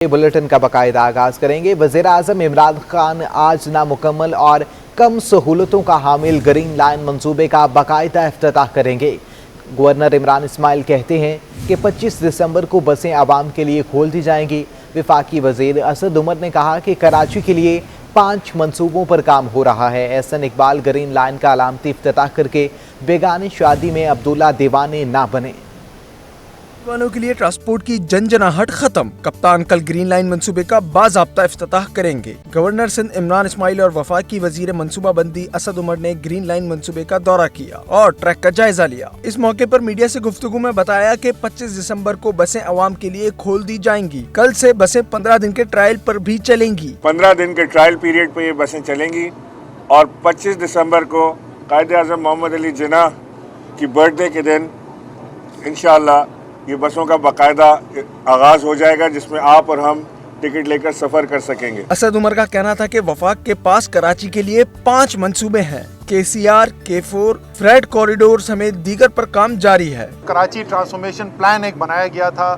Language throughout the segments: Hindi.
बुलेटिन का बाकायदा आगाज करेंगे। वज़ीर आज़म इमरान खान आज नामुकम्मल और कम सहूलतों का हामिल ग्रीन लाइन मंसूबे का बाकायदा इफ्तिताह करेंगे। गवर्नर इमरान इस्माइल कहते हैं कि 25 दिसंबर को बसें आवाम के लिए खोल दी जाएंगी। वफाकी वज़ीर असद उमर ने कहा कि कराची के लिए 5 मंसूबों पर काम हो रहा है। एहसन इकबाल ग्रीन लाइन का अलामती इफ्तिताह करके बेगानी शादी में अब्दुल्ला दीवाने ना बने। वालों के लिए ट्रांसपोर्ट की जनजनाहट खत्म। कप्तान कल ग्रीन लाइन मंसूबे का बाज़ाब्ता इफ्तिताह करेंगे। गवर्नर सिंध इमरान इस्माइल और वफाकी वजीर मंसूबा बंदी असद उमर ने ग्रीन लाइन मंसूबे का दौरा किया और ट्रैक का जायजा लिया। इस मौके पर मीडिया से गुफ्तगू में बताया कि 25 दिसंबर को बसें अवाम के लिए खोल दी जाएंगी। कल से बसें 15 दिन के ट्रायल पर भी चलेंगी। 15 दिन के ट्रायल पीरियड पे ये बसें चलेंगी और 25 दिसंबर को कायद-ए-आज़म मोहम्मद अली जिन्ना की बर्थडे के दिन इंशाअल्लाह ये बसों का बाकायदा आगाज हो जाएगा, जिसमें आप और हम टिकट लेकर सफर कर सकेंगे। असद उमर का कहना था कि वफाक के पास कराची के लिए 5 मंसूबे हैं। KCR, K4, फ्रेड कॉरिडोर समेत दीगर पर काम जारी है। कराची ट्रांसफॉर्मेशन प्लान एक बनाया गया था,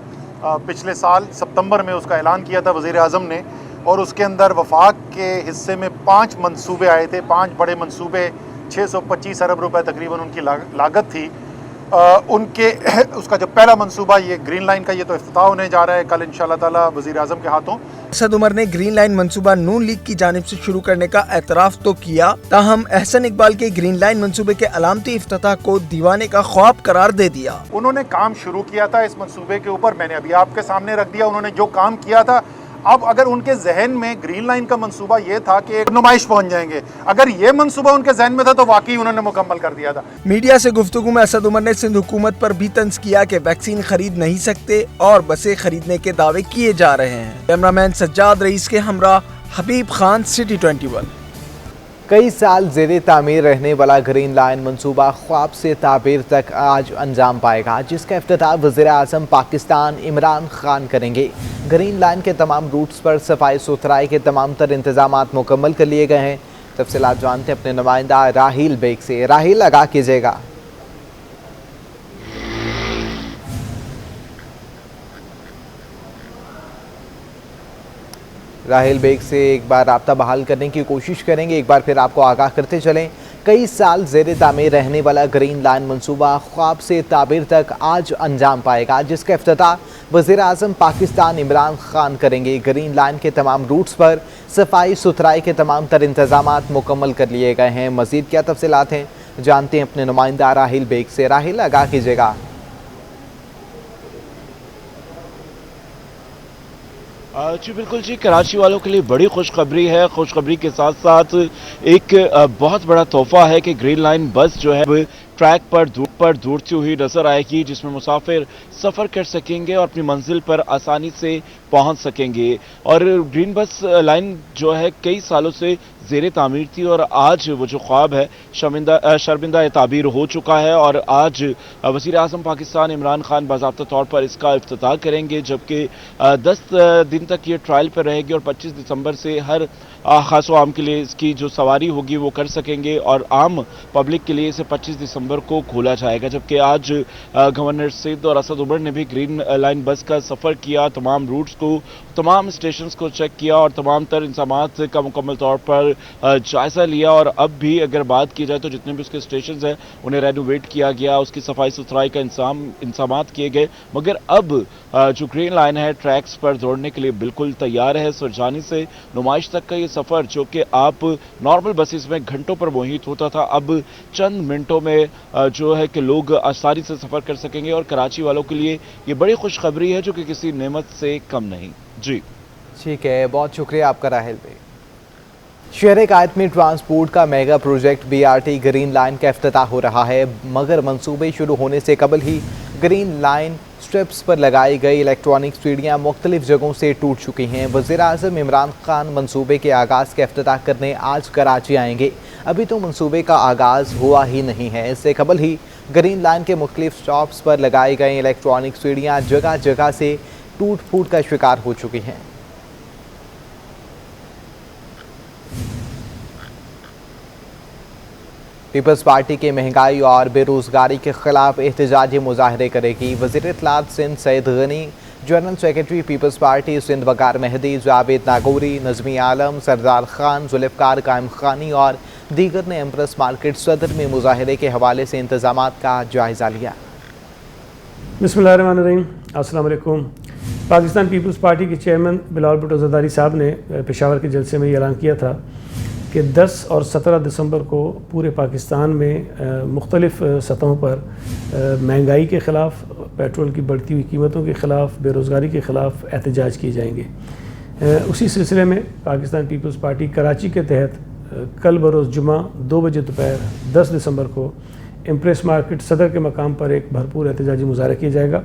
पिछले साल सितंबर में उसका ऐलान किया था वज़ीर आज़म ने, और उसके अंदर वफाक के हिस्से में 5 मंसूबे आए थे। 5 बड़े मंसूबे, 625 अरब रुपए तकरीबन उनकी लागत थी। उनके उसका जो पहला मंसूबा ये ग्रीन लाइन का, ये तो इफ्तिताह होने जा रहा है कल इंशाअल्लाह ताला वज़ीर आज़म के हाथों। असद उमर ने ग्रीन लाइन मंसूबा नून लीग की जानिब से शुरू करने का एतराफ़ तो किया, ताहम एहसन इकबाल के ग्रीन लाइन मंसूबे के अलामती इफ्तिताह को दीवाने का ख्वाब करार दे दिया। उन्होंने काम शुरू किया था इस मंसूबे के ऊपर, मैंने अभी आपके सामने रख दिया उन्होंने जो काम किया था। अब अगर उनके जहन में ग्रीन लाइन का मंसूबा ये था कि एक नुमाइश पहुंच जाएंगे, अगर ये मंसूबा उनके जहन में था तो वाकई उन्होंने मुकम्मल कर दिया था। मीडिया से गुफ्तगू में असद उमर ने सिंध हुकूमत पर भी तंज किया कि वैक्सीन खरीद नहीं सकते और बसें खरीदने के दावे किए जा रहे हैं। कैमरामैन सज्जाद रईस के हमरा हबीब खान, सिटी 21। कई साल ज़ेरे तामीर रहने वाला ग्रीन लाइन मंसूबा ख्वाब से ताबीर तक आज अंजाम पाएगा, जिसका इफ्तिताह वज़ीर आज़म पाकिस्तान इमरान खान करेंगे। ग्रीन लाइन के तमाम रूट्स पर सफाई सुथराई के तमाम तर इंतजामात मुकम्मल कर लिए गए हैं। तफसीलात जानते हैं अपने नुमाइंदा राहिल बेग से। राहिल, आगाह कीजिएगा। राहिल बेग से एक बार राब्ता बहाल करने की कोशिश करेंगे। एक बार फिर आपको आगाह करते चलें, कई साल ज़ेरे तामीर रहने वाला ग्रीन लाइन मंसूबा ख्वाब से ताबीर तक आज अंजाम पाएगा, जिसका इफ्तिताह वज़ीर आज़म पाकिस्तान इमरान खान करेंगे। ग्रीन लाइन के तमाम रूट्स पर सफाई सुथराई के तमाम तर इंतजामात मुकम्मल कर लिए गए हैं। मज़ीद क्या तफसीलात हैं जानते हैं अपने नुमाइंदा राहिल बेग से। राहिल, आगाह कीजिएगा। जी बिल्कुल जी, कराची वालों के लिए बड़ी खुशखबरी है। खुशखबरी के साथ साथ एक बहुत बड़ा तोहफा है कि ग्रीन लाइन बस जो है ट्रैक पर दौड़ती हुई नजर आएगी, जिसमें मुसाफिर सफ़र कर सकेंगे और अपनी मंजिल पर आसानी से पहुंच सकेंगे। और ग्रीन बस लाइन जो है कई सालों से ज़ेरे तामीर थी और आज वो जो ख्वाब है शर्मिंदा ताबीर हो चुका है। और आज वज़ीर आज़म पाकिस्तान इमरान खान बाज़ाब्ता तौर पर इसका इफ्तिताह करेंगे, जबकि 10 दिन तक ये ट्रायल पर रहेगी और 25 दिसंबर से हर खास आम के लिए इसकी जो सवारी होगी वो कर सकेंगे और आम पब्लिक के लिए इसे 25 दिसंबर को खोला जाएगा। जबकि आज गवर्नर सिंध और असद उमर ने भी ग्रीन लाइन बस का सफ़र किया, तमाम रूट्स को, तमाम स्टेशंस को चेक किया और तमाम तर इंतजामात का मुकम्मल तौर पर जायज़ा लिया। और अब भी अगर बात की जाए तो जितने भी उसके स्टेशंस हैं उन्हें रेनोवेट किया गया, उसकी सफाई सुथराई का इंतजामात किए गए। मगर अब जो ग्रीन लाइन है ट्रैक्स पर दौड़ने के लिए बिल्कुल तैयार है। सुरजानी से नुमाइश तक का ये सफ़र जो कि आप नॉर्मल बसेस में घंटों पर मुहित होता था, अब चंद मिनटों में जो है कि लोग आसानी से सफ़र कर सकेंगे। और कराची वालों के लिए ये बड़ी खुशखबरी है जो कि किसी नेमत से कम नहीं। जी ठीक है, बहुत शुक्रिया आपका राहिल बेग। शहर कायद में ट्रांसपोर्ट का mega project BRT green line का इफ्तिताह हो रहा है, मगर मंसूबे शुरू होने से कबल ही ग्रीन लाइन स्ट्रिप्स पर लगाई गई इलेक्ट्रॉनिक सीढ़ियाँ मुख्तलिफ जगहों से टूट चुकी हैं। वज़ीर आज़म इमरान खान मंसूबे के आगाज़ का इफ्तिताह करने आज कराची आएंगे। अभी तो मंसूबे का आगाज़ हुआ ही नहीं है। इससे कबल ही ग्रीन लाइन के मुख्तलिफ स्टॉप्स पर लगाई गई इलेक्ट्रॉनिक सीढ़ियाँ जगह जगह से टूट फूट का शिकार हो चुकी हैं। पीपल्स पार्टी के महंगाई और बेरोज़गारी के खिलाफ एहतजाजी मुजाहरे करेगी। वज़ीर इत्तलात सिंध सैयद गनी जनरल सेक्रेटरी पीपल्स पार्टी सिंध वकार मेहदी, जावेद नागौरी, नजमी आलम, सरदार खान, जुल्फ़िकार कायम खानी और दीगर ने एम्प्रेस मार्केट सदर में मुजाहरे के हवाले से इंतजामात का जायज़ा लिया। बिस्मिल्लाहिर्रहमानिर्रहीम, अस्सलाम वालेकुम। पाकिस्तान पीपल्स पार्टी के चेयरमैन बिलावल भुट्टो ज़रदारी साहब ने पेशावर के जलसे में ऐलान किया था कि 10 और 17 दिसंबर को पूरे पाकिस्तान में मुख्तलिफ़ सतहों पर महंगाई के ख़िलाफ़, पेट्रोल की बढ़ती हुई कीमतों के ख़िलाफ़, बेरोज़गारी के ख़िलाफ़ एहतजाज किए जाएंगे। उसी सिलसिले में पाकिस्तान पीपल्स पार्टी कराची के तहत कल बरोज़ जुमा 2 बजे दोपहर 10 दिसंबर को एम्प्रेस मार्केट सदर के मकाम पर एक भरपूर एहतजाजी मुजाहरा किया जाएगा।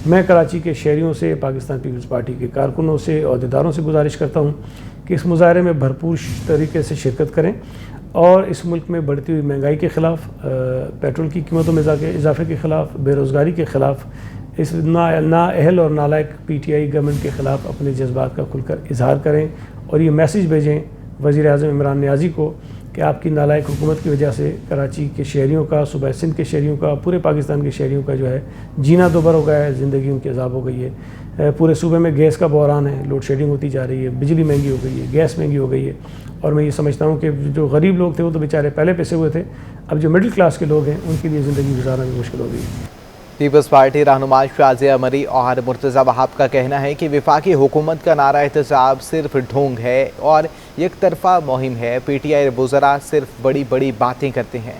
मैं कराची के शहरियों से, पाकिस्तान पीपल्स पार्टी के कारकुनों से, अहदेदारों से गुजारिश करता हूँ कि इस मुजाहरे में भरपूर तरीके से शिरकत करें और इस मुल्क में बढ़ती हुई महंगाई के ख़िलाफ़, पेट्रोल की कीमतों में इजाफे के ख़िलाफ़, बेरोज़गारी के ख़िलाफ़, इस नाअहल और नालायक PTI गवर्नमेंट के ख़िलाफ़ अपने जज्बात का खुलकर इजहार करें और ये मैसेज भेजें वज़ीर आज़म इमरान नियाज़ी को कि आपकी नालायक हुकूमत की वजह से कराची के शहरियों का, सूबा सिंध के शहरियों का, पूरे पाकिस्तान के शहरियों का जो है जीना दोबारा हो गया है, ज़िंदगी उनकी अज़ाब हो गई है। पूरे सूबे में गैस का बहरान है, लोड शेडिंग होती जा रही है, बिजली महंगी हो गई है, गैस महंगी हो गई है और मैं ये समझता हूँ कि जो गरीब लोग थे वो तो बेचारे पहले पैसे हुए थे, अब जो मिडिल क्लास के लोग हैं उनके लिए ज़िंदगी गुजारना भी मुश्किल हो गई है। पीपल्स पार्टी रहनुमा शाज़िया मरी और मुर्तज़ा वहाब का कहना है कि वफाकी हुकूमत का नारा एहतसाब सिर्फ ढोंग है और एक तरफा मुहिम है। PTI वुज़रा सिर्फ बड़ी बड़ी बातें करते हैं।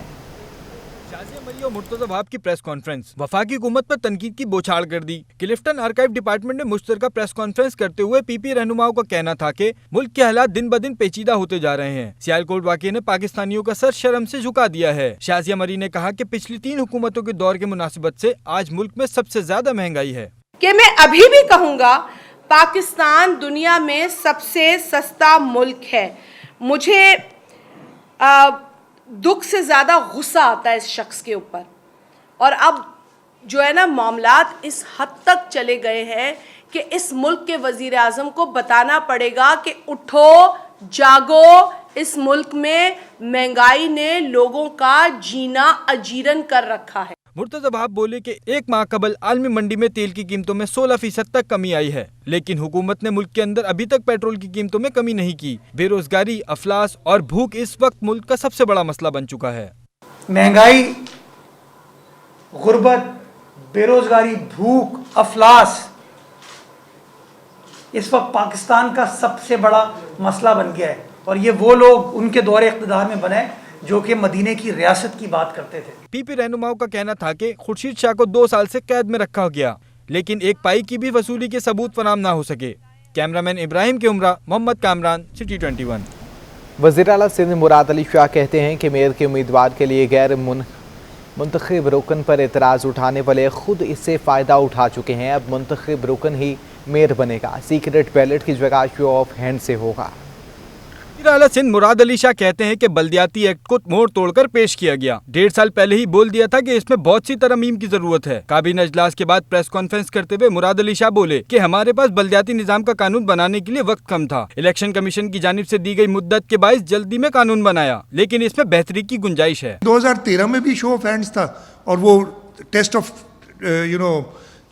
शाज़िया मरी और मुर्तज़ा वहाब की प्रेस कॉन्फ्रेंस वफाकी हुकूमत पर तनकीद की बौछार कर दी। क्लिफ्टन आर्काइव डिपार्टमेंट ने मुश्तरका प्रेस कॉन्फ्रेंस करते हुए PP रहनुमाओं का कहना था कि मुल्क के हालात दिन ब दिन पेचीदा होते जा रहे हैं। सियालकोट वाक़ये ने पाकिस्तानियों का सर शर्म से झुका दिया है। शाज़िया मरी ने कहा कि पिछली 3 हुकूमतों के दौर के मुनासिबत से आज मुल्क में सबसे ज्यादा महंगाई है। कि मैं अभी भी कहूँगा पाकिस्तान दुनिया में सबसे सस्ता मुल्क है। मुझे दुख से ज़्यादा गुस्सा आता है इस शख्स के ऊपर। और अब जो है ना, मामलात इस हद तक चले गए हैं कि इस मुल्क के वज़ीर आज़म को बताना पड़ेगा कि उठो जागो, इस मुल्क में महंगाई ने लोगों का जीना अजीरन कर रखा है। मुर्तज़ा वहाब बोले कि 1 माह कबल आलमी मंडी में तेल की कीमतों में 16% तक कमी आई है, लेकिन हुकूमत ने मुल्क के अंदर अभी तक पेट्रोल की कीमतों में कमी नहीं की। बेरोजगारी, अफलास और भूख इस वक्त मुल्क का सबसे बड़ा मसला बन चुका है। महंगाई, गुर्बत, बेरोजगारी, भूख, अफलास इस वक्त पाकिस्तान का सबसे बड़ा मसला बन गया है और ये वो लोग उनके दौरे इक़्तिदार में बने जो कि मदीने की रियासत की बात करते थे। PP रहनुमाओं का कहना था कि खुर्शीद शाह को 2 साल से कैद में रखा गया, लेकिन एक पाई की भी वसूली के सबूत फराहम ना हो सके। कैमरामैन इब्राहिम के उमरा, मोहम्मद कामरान, सिटी 21। वज़ीर आला सिंध मुराद अली शाह कहते हैं कि मेयर के उम्मीदवार के लिए गैर मुंतखब रुकन पर एतराज़ उठाने वाले खुद इससे फ़ायदा उठा चुके हैं। अब मुंतखब रुकन ही मेयर बनेगा, सीक्रेट बैलेट की जगह शो ऑफ हैंड से होगा। वज़ीर आला सिंध मुराद अली शाह कहते हैं कि बल्दियाती एक्ट को मोड़ तोड़कर पेश किया गया। 1.5 साल पहले ही बोल दिया था कि इसमें बहुत सी तरमीम की जरूरत है। काबीना इजलास के बाद प्रेस कॉन्फ्रेंस करते हुए मुराद अली शाह बोले कि हमारे पास बल्दियाती निजाम का कानून बनाने के लिए वक्त कम था। इलेक्शन कमीशन की जानिब से दी गई मुद्दत के बाइस जल्दी में कानून बनाया, लेकिन इसमें बेहतरी की गुंजाइश है। 2013 में भी शो ऑफ हैंड्स था और वो टेस्ट ऑफ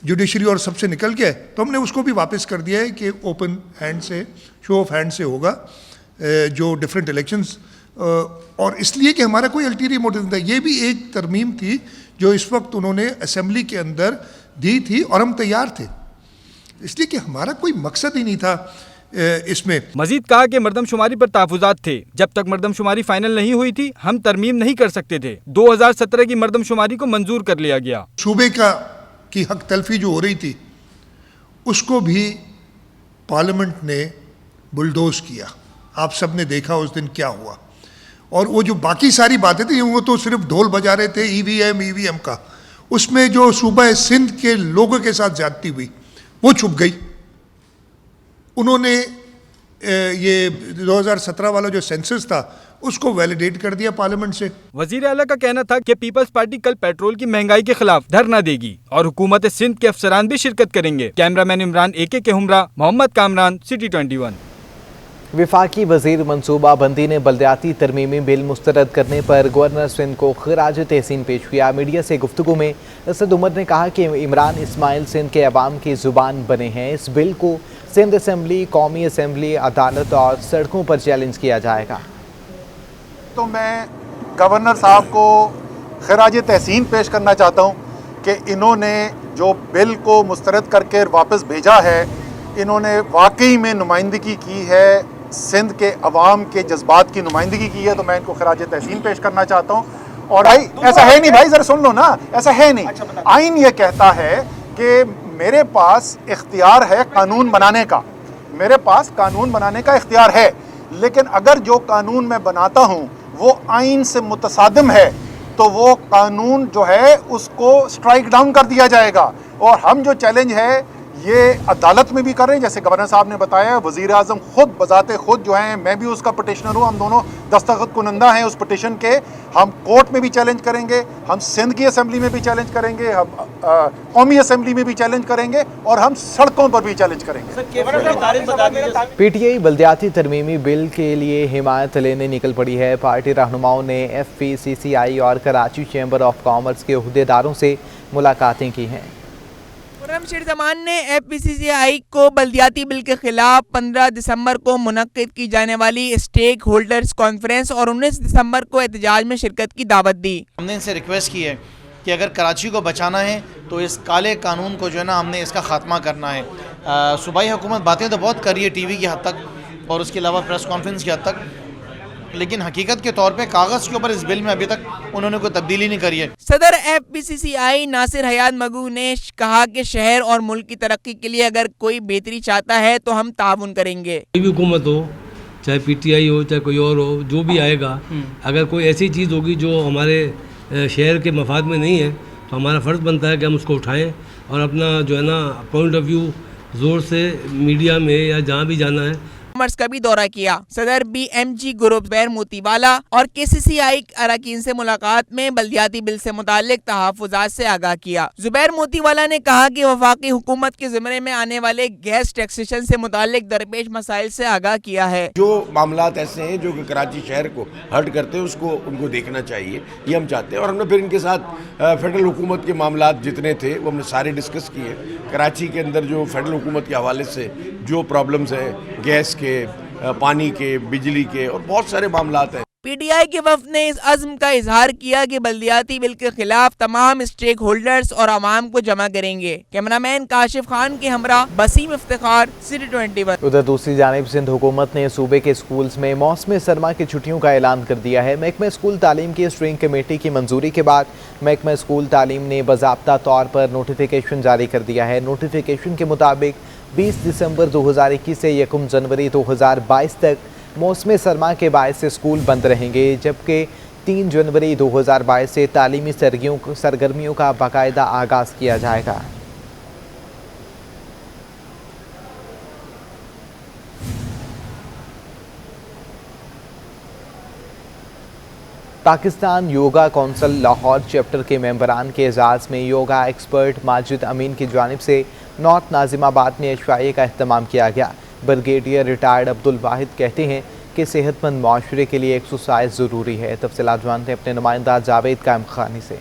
जुडिशरी और सबसे निकल गया, तो हमने उसको भी वापस कर दिया है कि ओपन हैंड से, शो ऑफ हैंड से होगा जो डिफरेंट इलेक्शंस, और इसलिए कि हमारा कोई अल्टीरियर मोटिव नहीं था। ये भी एक तरमीम थी जो इस वक्त उन्होंने असेंबली के अंदर दी थी और हम तैयार थे, इसलिए कि हमारा कोई मकसद ही नहीं था इसमें। मजीद कहा कि मर्दमशुमारी पर तहफ़्फ़ुज़ात थे। जब तक मर्दमशुमारी फाइनल नहीं हुई थी हम तरमीम नहीं कर सकते थे। 2017 की मर्दमशुमारी को मंजूर कर लिया गया। सूबे की हक तलफी जो हो रही थी उसको भी पार्लियामेंट ने बुलडोज किया। आप सब ने देखा उस दिन क्या हुआ, और वो जो बाकी सारी बातें थी वो तो सिर्फ ढोल बजा रहे थे ईवीएम का। उसमें जो सूबा सिंध के लोगों के साथ ज्यादती हुई वो छुप गई। उन्होंने ये 2017 वाला जो सेंसस था उसको वैलिडेट कर दिया पार्लियामेंट से। वजीर आला का कहना था कि पीपल्स पार्टी कल पेट्रोल की महंगाई के खिलाफ धरना देगी और हुकूमत सिंध के अफसरान भी शिरकत करेंगे। कैमरामैन इमरान AK के हमरा, मोहम्मद कामरान, सिटी 21। वफाकी वजीर मनसूबा बंदी ने बल्दियाती तरमीमी बिल मुस्तरद करने पर गवर्नर सिंध को खराज तहसीन पेश किया। मीडिया से गुफ्तगू में असद उमर ने कहा कि इमरान इस्माइल सिंध के अवाम की जुबान बने हैं। इस बिल को सिंध असम्बली, कौमी असम्बली, अदालत और सड़कों पर चैलेंज किया जाएगा। तो मैं गवर्नर साहब को खराज तहसीन पेश करना चाहता हूँ कि इन्होंने जो बिल को मुस्तरद करके वापस भेजा है, इन्होंने वाकई में नुमाइंदगी की है, सिंध के अवाम के जज्बात की नुमाइंदगी की है। तो मैं इनको खराज तहसीन पेश करना चाहता हूँ। और भाई ऐसा है नहीं, भाई ज़रा सुन लो ना, ऐसा है नहीं। आइन ये कहता है कि मेरे पास इख्तियार है कानून बनाने का, मेरे पास कानून बनाने का इख्तियार है, लेकिन अगर जो कानून मैं बनाता हूँ वो आइन से मुतसादिम है तो वो कानून जो है उसको स्ट्राइक डाउन कर दिया जाएगा। और हम जो चैलेंज है ये अदालत में भी कर रहे हैं, जैसे गवर्नर साहब ने बताया। वज़ीर आज़म खुद बजाते खुद जो हैं, मैं भी उसका पटिशनर हूँ, हम दोनों दस्तखत कुनंदा हैं उस पटिशन के। हम कोर्ट में भी चैलेंज करेंगे, हम सिंध की असम्बली में भी चैलेंज करेंगे, हम कौमी असम्बली में भी चैलेंज करेंगे और हम सड़कों पर भी चैलेंज करेंगे। PTI बल्दियाती तरमीमी बिल के लिए हिमायत लेने निकल पड़ी है। पार्टी रहनुमाओं ने FPCCI और कराची चैम्बर ऑफ कॉमर्स के अहदेदारों से मुलाकातें की हैं। खुर्रम शेर जमान ने FPCCI को बल्दियाती बिल के खिलाफ 15 दिसंबर को मुनक्किद की जाने वाली स्टेक होल्डर्स कॉन्फ्रेंस और 19 दिसंबर को एहतजाज में शिरकत की दावत दी। हमने इनसे रिक्वेस्ट की है कि अगर कराची को बचाना है तो इस काले कानून को जो है ना हमने इसका ख़ात्मा करना है। सूबाई हुकूमत बातें तो बहुत कर रही है TV की हद तक और उसके अलावा प्रेस कॉन्फ्रेंस की हद तक, लेकिन हकीकत के तौर पे कागज़ के ऊपर इस बिल में अभी तक उन्होंने कोई तब्दीली नहीं करी है। सदर FPCCI नासिर हयात मगू ने कहा कि शहर और मुल्क की तरक्की के लिए अगर कोई बेहतरी चाहता है तो हम ताउन करेंगे। कोई भी हुकूमत हो, चाहे PTI हो चाहे कोई और हो, जो भी आएगा, अगर कोई ऐसी चीज़ होगी जो हमारे शहर के मफाद में नहीं है तो हमारा फ़र्ज़ बनता है कि हम उसको उठाएँ और अपना जो है ना पॉइंट ऑफ व्यू ज़ोर से मीडिया में या जहाँ भी जाना है कॉमर्स का भी दौरा किया। सदर BMG ग्रुप ज़ुबैर मोतीवाला और KCCI अरकान से मुलाकात में बल्दियाती बिल से मुताल्लिक तहफ़्फ़ुज़ात से आगाह किया। ज़ुबैर मोतीवाला ने कहा कि वफाकी हुकूमत के ज़िम्मे में आने वाले गैस टैक्सेशन से मुताल्लिक दरपेश मसाइल से आगाह किया है। जो मामलात ऐसे हैं जो कि कराची शहर को हर्ट करते हैं उसको उनको देखना चाहिए, ये हम चाहते हैं। और हमने फिर इनके साथ फेडरल हुकूमत के मामलात जितने थे वो हमने सारे डिस्कस किए। कराची के अंदर जो फेडरल हुकूमत के हवाले से जो प्रॉब्लम्स हैं, गैस के, पानी के, बिजली के और बहुत सारे मामलात हैं। PTI के वफ़द ने इस अज़्म का इजहार किया कि बल्दियाती बिल के खिलाफ तमाम स्टेक होल्डर्स और आवाम को जमा करेंगे। कैमरामैन काशिफ खान के हमरा बसीम इफ्तिखार, City 21। उधर दूसरी जानिब सिंध हुकूमत ने सूबे के स्कूल्स में मौसम सरमा की छुट्टियों का ऐलान कर दिया है। महकमा स्कूल तालीम की स्ट्रिंग कमेटी की मंजूरी के बाद महकमा स्कूल तालीम ने बाज़ाब्ता तौर पर नोटिफिकेशन जारी कर दिया है। नोटिफिकेशन के मुताबिक 20 दिसंबर 2021 से 1 जनवरी 2022 तक मौसम सरमा के बायस से स्कूल बंद रहेंगे, जबकि 3 जनवरी 2022 से तालीमी सरगर्मियों का बाकायदा आगाज़ किया जाएगा। पाकिस्तान योगा कौंसिल लाहौर चैप्टर के मेंबरान के एजाज़ में योगा एक्सपर्ट माजिद अमीन की जानिब से नॉर्थ नाजिमाबाद में इशराए का अहतमाम किया गया। ब्रिगेडियर रिटायर्ड अब्दुल वाहिद कहते हैं कि सेहतमंद माशरे के लिए एक्सरसाइज ज़रूरी है। तफसीलात जानते हैं अपने नुमाइंदा जावेद कायम खानी से।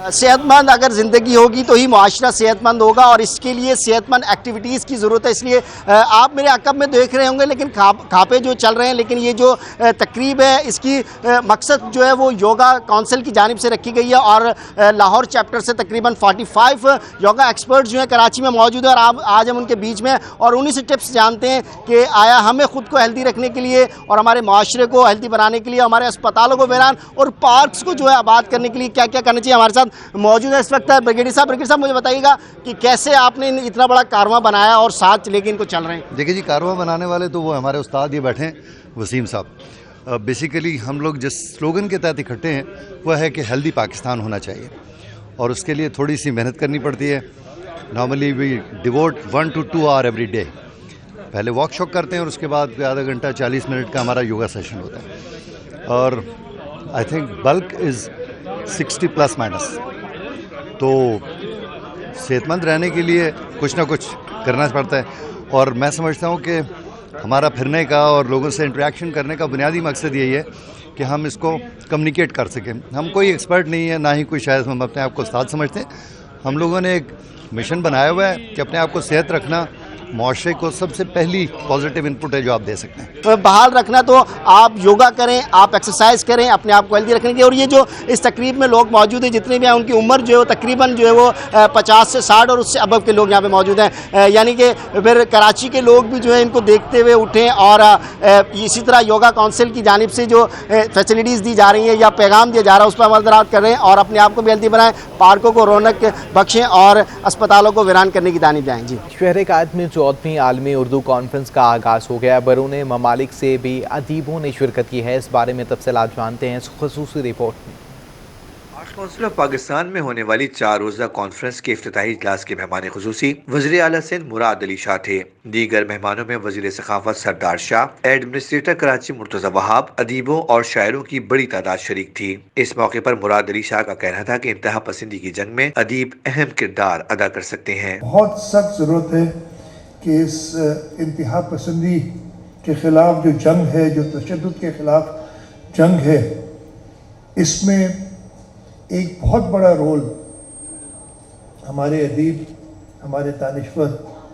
सेहतमंद अगर ज़िंदगी होगी तो ही मुआशरा सेहतमंद होगा और इसके लिए सेहतमंद एक्टिविटीज़ की ज़रूरत है। इसलिए आप मेरे अकब में देख रहे होंगे लेकिन खापे जो चल रहे हैं, लेकिन ये जो तकरीब है इसकी मकसद जो है वो योगा काउंसिल की जानिब से रखी गई है और लाहौर चैप्टर से तकरीबन 45 योगा एक्सपर्ट्स जो हैं कराची में मौजूद है और आज हम उनके बीच में और उन्हीं से टिप्स जानते हैं कि आया हमें ख़ुद को हेल्दी रखने के लिए और हमारे माशरे को हेल्दी बनाने के लिए, हमारे अस्पतालों को वीरान और पार्क्स को जो है आबाद करने के लिए क्या क्या करना चाहिए। हमारे साथ मौजूद है इस वक्त ब्रिगेडियर साहब मुझे बताइएगा कि कैसे आपने इतना बड़ा कारवां बनाया और साथ लेके इनको चल रहे हैं। देखिए जी, कारवां बनाने वाले तो वो हमारे उस्ताद ये बैठे हैं, वसीम साहब। बेसिकली हम लोग जिस स्लोगन के तहत इकट्ठे हैं वह है कि हेल्दी पाकिस्तान होना चाहिए और उसके लिए थोड़ी सी मेहनत करनी पड़ती है। Normally we devote 1 to 2 hour every day. पहले वॉक करते हैं और उसके बाद आधा घंटा 40 मिनट का हमारा योगा सेशन होता है और आई थिंक बल्क इज़ 60+-। तो सेहतमंद रहने के लिए कुछ ना कुछ करना पड़ता है और मैं समझता हूँ कि हमारा फिरने का और लोगों से इंटरेक्शन करने का बुनियादी मकसद यही है कि हम इसको कम्युनिकेट कर सकें। हम कोई एक्सपर्ट नहीं है, ना ही कोई शायद हम अपने आप को उस्ताद समझते हैं। हम लोगों ने एक मिशन बनाया हुआ है कि अपने आप को सेहत रखना मुआशरे को सबसे पहली पॉजिटिव इनपुट है जो आप दे सकते हैं। तो बहाल रखना तो आप योगा करें, आप एक्सरसाइज करें, अपने आप को हेल्दी रखने के। और ये जो इस तकरीब में लोग मौजूद हैं, जितने भी हैं, उनकी उम्र जो है वो तकरीबन जो है वो 50 से 60 और उससे अबव के लोग यहाँ पे मौजूद हैं। यानी कि फिर कराची के लोग भी जो है इनको देखते हुए उठें और इसी तरह योगा काउंसिल की जानिब से जो फैसिलिटीज़ दी जा रही हैं या पैगाम दिया जा रहा है उस पर अमल दरामद करें और अपने आप को भी हेल्दी बनाएं, पार्कों को रौनक बख्शें और अस्पतालों को वीरान करने की दानिश जाएँ। जी, शहर कायद में 14वीं आलमी उर्दू कॉन्फ्रेंस का आगाज़ हो गया। बैरून ममालिक से भी अदीबों ने शिरकत की है। इस बारे में तफसीलात जानते हैं इस खुसूसी रिपोर्ट में। आर्ट काउंसिल ऑफ पाकिस्तान में होने वाली 4 रोज़ा कॉन्फ्रेंस के इफ्तिताही इजलास के मेहमान खुसूसी वज़ीर आला सिंध मुराद अली शाह थे। दीगर मेहमानों में वज़ीर सखाफत सरदार शाह, एडमिनिस्ट्रेटर कराची मुर्तज़ा वहाब, अदीबों और शायरों की बड़ी तादाद शरीक थी। इस मौके पर मुराद अली शाह का कहना था कि इंतहा पसंदी की जंग में अदीब अहम किरदार अदा कर सकते हैं। बहुत सख्त ज़रूरत है कि इस इंतहा पसंदी के ख़िलाफ़ जो जंग है, जो तशद्दुद के ख़िलाफ़ जंग है, इसमें एक बहुत बड़ा रोल हमारे अदीब, हमारे दानिश्वर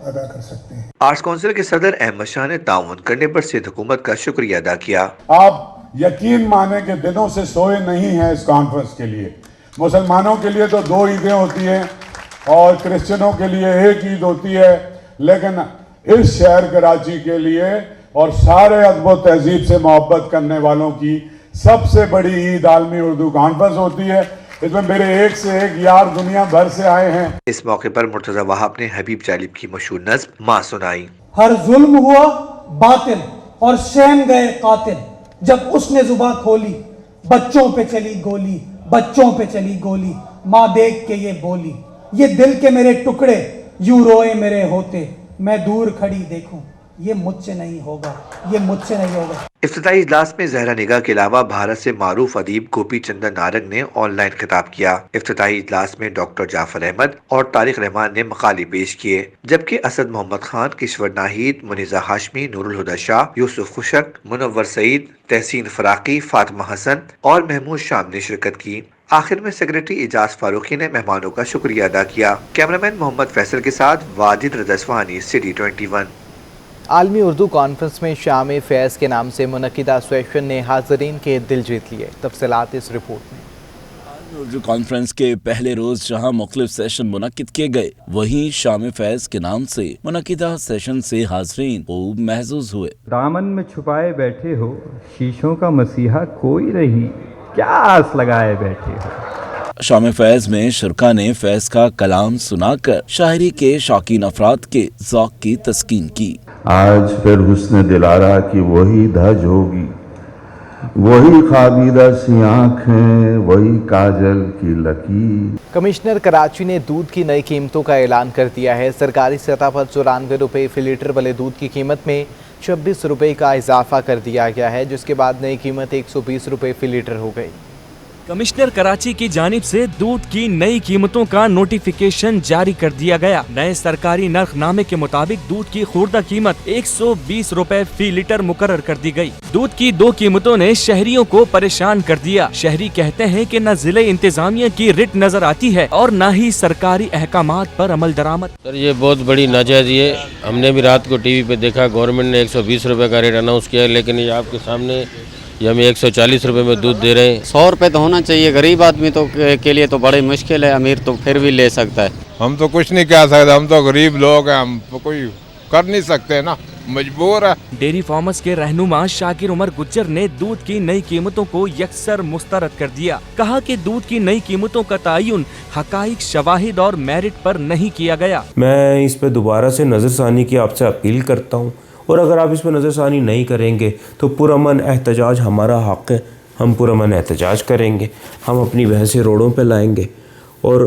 अदा कर सकते हैं। आर्ट्स काउंसिल के सदर अहमद शाह ने ताउन करने पर सिंध हुकूमत का शुक्रिया अदा किया। आप यकीन माने कि दिनों से सोए नहीं हैं इस कॉन्फ्रेंस के लिए। मुसलमानों के लिए तो 2 ईदें होती हैं और क्रिश्चियनों के लिए 1 ईद होती है, लेकिन इस शहर कराची के लिए और सारे अदब व तहजीब से मोहब्बत करने वालों की सबसे बड़ी ईद आलमी उर्दू कॉन्फ्रेंस होती है। इसमें मेरे एक से एक यार दुनिया भर से आए हैं। इस मौके पर मुर्तज़ा वहाब ने हबीब जालिब की मशहूर नज़्म माँ सुनाई। हर जुल्म हुआ बातिल और सहम गए कातिल, जब उसने जुबां खोली बच्चों पे चली गोली, बच्चों पे चली गोली, माँ देख के ये बोली, ये दिल के मेरे टुकड़े यूं रोए मेरे होते, मैं दूर खड़ी देखूं, ये मुझसे नहीं होगा, ये मुझसे नहीं होगा। इफ्तिताही इजलास में जहरा निगाह के अलावा भारत से मारूफ अदीब गोपी चंदन नारंग ने ऑनलाइन खिताब किया। इफ्तिताही इजलास में डॉक्टर जाफर अहमद और तारिक रहमान ने मकाले पेश किए, जबकि असद मोहम्मद खान, किश्वर नाहिद, मुनीजा हाशमी, नूरुल हुदा शाह, यूसुफ खुशक, मुनव्वर सईद, तहसीन फराकी, फातिमा हसन और महमूद शाम ने शिरकत की। आखिर में सेक्रेटरी इजाज फारूकी ने मेहमानों का शुक्रिया अदा किया। कैमरामैन मोहम्मद फैसल के साथ वाजिद रज़ा इस्फहानी, सिटी 21। आलमी उर्दू कॉन्फ्रेंस में शाम फैज़ के नाम से मुनक़िदा सेशन ने हाज़रीन के दिल जीत लिए। तफसीलात इस रिपोर्ट में। उर्दू कॉन्फ्रेंस के पहले रोज जहां मुख्तलिफ सेशन मुनक़िद किए गए, वहीं शाम फैज़ के नाम से मुनक़िदा सेशन से हाज़रीन खूब महसूस हुए। दामन में छुपाए बैठे हो, शीशों का मसीहा कोई नहीं, क्या आस लगाए बैठे हो। शाम फैज़ में शुरका ने फैज़ का कलाम सुनाकर शायरी के शौकीन अफराद के ज़ौक़ की तस्कीन की। आज फिर हुस्न दिलारा की वही धज होगी, वही खाबीदा सी आँखें, वही काजल की लकीर। कमिश्नर कराची ने दूध की नई कीमतों का ऐलान कर दिया है। सरकारी सतह पर 94 रुपये फी लीटर वाले दूध की कीमत में 26 रुपये का इजाफा कर दिया गया है, जिसके बाद नई कीमत 120 रुपये फी लीटर हो गई। कमिश्नर कराची की जानिब से दूध की नई कीमतों का नोटिफिकेशन जारी कर दिया गया। नए सरकारी नर्खनामे के मुताबिक दूध की खुर्दा कीमत 120 रुपए फी लीटर मुकर्रर कर दी गई। दूध की 2 कीमतों ने शहरियों को परेशान कर दिया। शहरी कहते हैं कि न जिले इंतजामिया की रिट नजर आती है और न ही सरकारी अहकामात पर अमल दरामद। सर ये बहुत बड़ी नाजायज़ी है। हमने भी रात को टीवी पे देखा, गवर्नमेंट ने 120 रुपए का रेट अनाउंस किया है, लेकिन ये आपके सामने ये हमें 140 रुपए में दूध दे रहे हैं। 100 रुपए तो होना चाहिए। गरीब आदमी तो के लिए तो बड़ी मुश्किल है, अमीर तो फिर भी ले सकता है। हम तो कुछ नहीं कह सकते, हम तो गरीब लोग हैं, हम तो कोई कर नहीं सकते ना, मजबूर है। डेयरी फार्मर्स के रहनुमा शाकिर उमर गुज्जर ने दूध की नई कीमतों को यकसर मुस्तरद कर दिया। कहा कि दूध की नई कीमतों का तयन हकाइक, शवाहिद और मेरिट पर नहीं किया गया। मैं इस पे दोबारा से नजरसानी की आपसे अपील करता हूँ, और अगर आप इस पर नज़रसानी नहीं करेंगे तो पुरअमन एहतजाज हमारा हक़ है, हम पुरअमन एहतजाज करेंगे, हम अपनी बहसें रोडों पे लाएंगे और